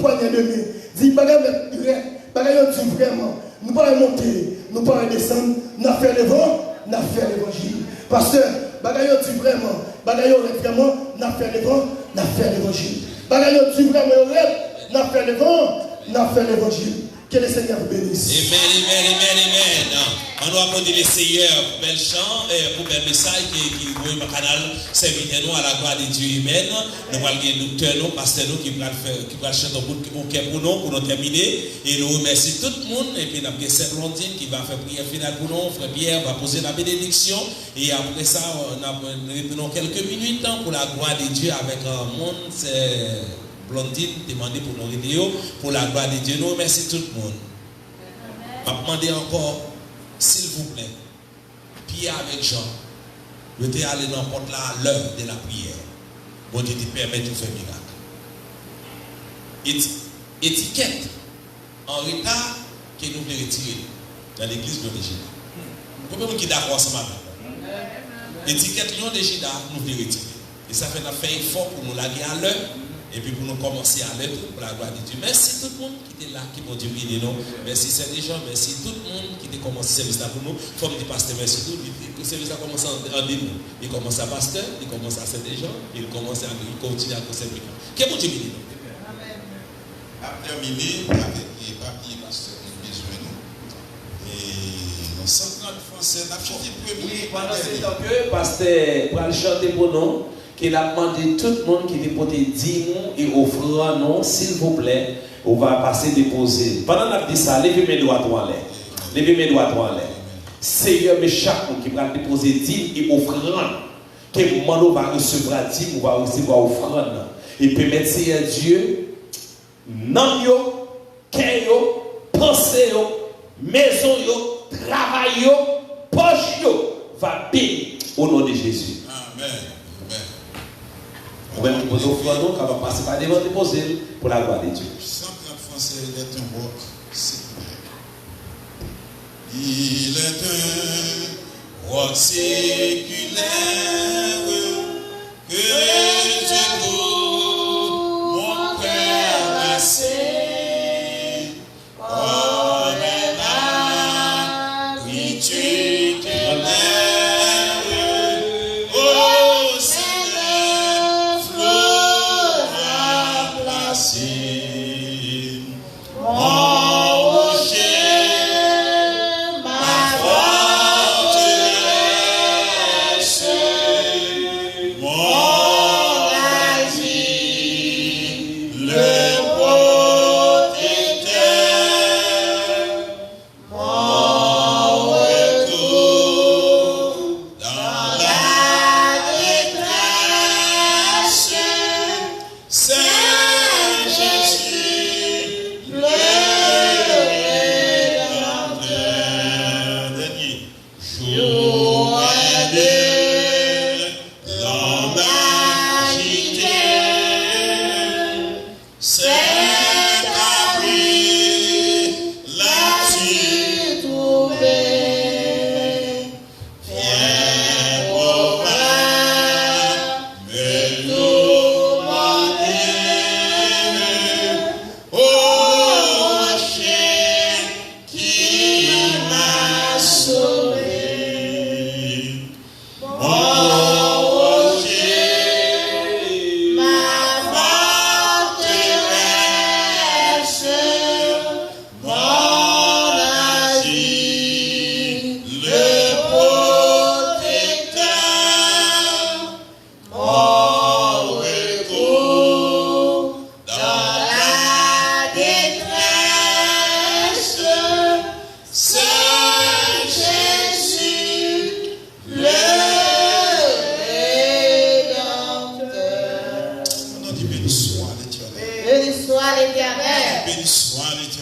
poignet de main. Dit, bagaille dur vraiment. Nous ne pouvons pas monter, nous ne pouvons pas descendre. Nous avons fait le vent, nous avons fait l'évangile. Pasteur, bagaille dur vraiment. Bagaille vraiment, nous avons fait le vent, nous avons fait l'évangile. Bagaille dur vraiment, nous avons fait le vent, nous avons fait l'évangile. Que le Seigneur vous bénisse. Amen. On doit applaudir le Seigneur pour bel chant, pour bel message qui est dans le canal serviteur nous à la gloire de Dieu. Amen. Nous allons gagner docteur, pasteur qui va chanter au cœur pour nous terminer. Et nous remercions tout le monde. Et puis nous avons Sainte Blondine qui va faire prière finale pour nous. Frère Pierre va poser la bénédiction. Et après ça, nous prenons quelques minutes pour la gloire de Dieu avec un monde. Blondine demandé pour nos vidéos, pour la gloire de Dieu. Nous remercions tout le monde. Je vais demander encore, s'il vous plaît, Pierre avec Jean, vous êtes allé dans porte là à l'heure de la prière. Bon Dieu te permet de faire miracle. Étiquette en retard que nous voulons retirer dans l'église de Gida. Combien de gens qui d'accord ce matin? Étiquette de Gida, nous voulons retirer. Et ça fait un effort pour nous laguer à l'heure. Et puis pour nous commencer à l'être pour la gloire de Dieu. Merci tout le monde qui était là, qui m'a dit oui, non. Merci Saint-Jean, merci tout le monde qui a commencé ce service là pour nous. Comme dit pasteur, merci tout. Le service a commencé en début. Il commence à pasteur, il commence à Saint-Jean, il continue à conseiller. Qu'est-ce que vous dites? Après terminé avec les papiers pasteur qui besoin nous. Et dans 50 français, n'a chanté premier. Pendant ce temps que pasteur pour chanter pour nous. Qu'il a demandé tout le monde qui dépote 10 mots et offrira non, s'il vous plaît, on va passer déposer. Pendant qu'on dit ça, levez mes doigts en l'air. Levez mes doigts en l'air. Seigneur, mais chaque monde qui va déposer 10 et offrira, que mon va recevoir 10 ou va recevoir offrande. Et permettre Seigneur Dieu, non yo, cœur yo, pensée yo, maison yo, travail yo, poche yo, va bénir au nom de Jésus. Amen. On va poser au front, donc on va passer par devant déposer pour la gloire de Dieu. 130 français, il est un roc séculaire. Il est un roc séculaire que je trouve mon cœur assez. Oh, là, oui, tu te lèves. Oh, Seigneur.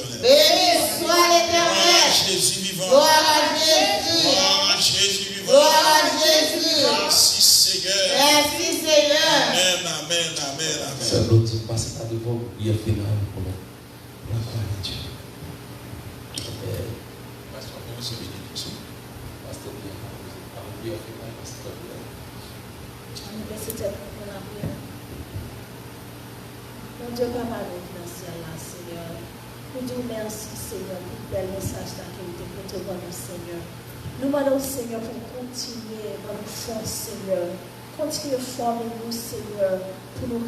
l'éternel. Béni soit Gloire à l'Éternel. Jésus vivant. Gloire à Jésus. Gloire à Jésus vivant. Gloire à Jésus. Merci Seigneur. Merci Seigneur. Amen, amen, amen, amen. C'est l'autre passe à devant prière finale pour la gloire de Dieu. Pasteur, c'est bénédiction. Pasteur, bien, avant prière finale, pasteur. On va se tête pour la prière. Mon Dieu, Papa, nous dans le ciel, là, Seigneur. Nous disons merci, Seigneur, pour le bel message là, que vous avez porté pour nous, Seigneur. Nous demandons, Seigneur, pour continuer dans nos forces, Seignor. Continuer à former nous, Seigneur, pour nous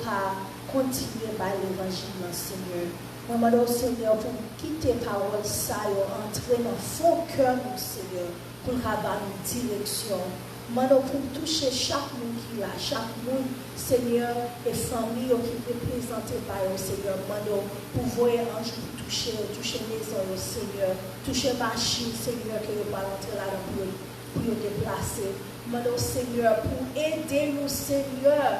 continuer par l'évangile, Seigneur. Nous demandons, Seigneur, pour quitter parole, ça, entrer dans le fond cœur, Seigneur, pour avoir une direction. Mano pour toucher chaque monde qui là, chaque monde, Seigneur, et famille qui est représentée par le Seigneur. Mano pour voir un jour toucher maison, Seigneur, toucher machine, Seigneur, qui va rentrer là pour le déplacer. Mano Seigneur, pour aider nous, Seigneur,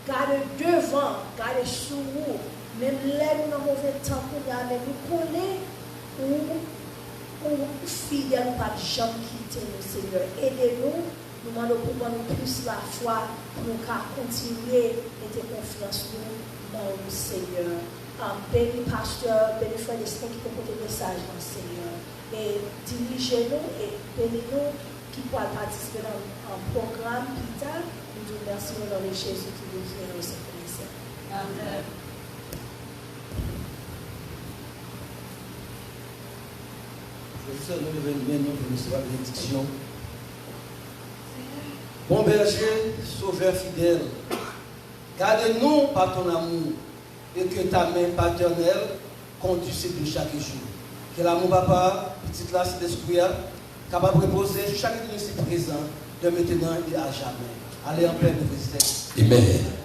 garder devant, garder sous nous, même là nous dans mauvais temps pour nous, nous connaître ou fidèle ou pas de gens quitter nous, Seigneur. Aidez-nous. Nous demandons pour nous plus la foi pour nous continuer à mettre confiance dans le Seigneur. Béni pasteur, béni frère d'esprit qui peut porter le message dans le Seigneur. Et dirigez-nous et bénis-nous qui pourra participer dans un programme plus tard. Nous vous remercions dans le Jésus qui nous fait au Saint-Esprit. Amen. Je vous remercie pour recevoir la bénédiction. Bon berger, sauveur fidèle, garde-nous par ton amour et que ta main paternelle conduise de chaque jour. Que l'amour, papa, petite là, cet esprit, capable de reposer sur chacun de nous ici présents, de maintenant et à jamais. Allez en paix, de Christ. Amen.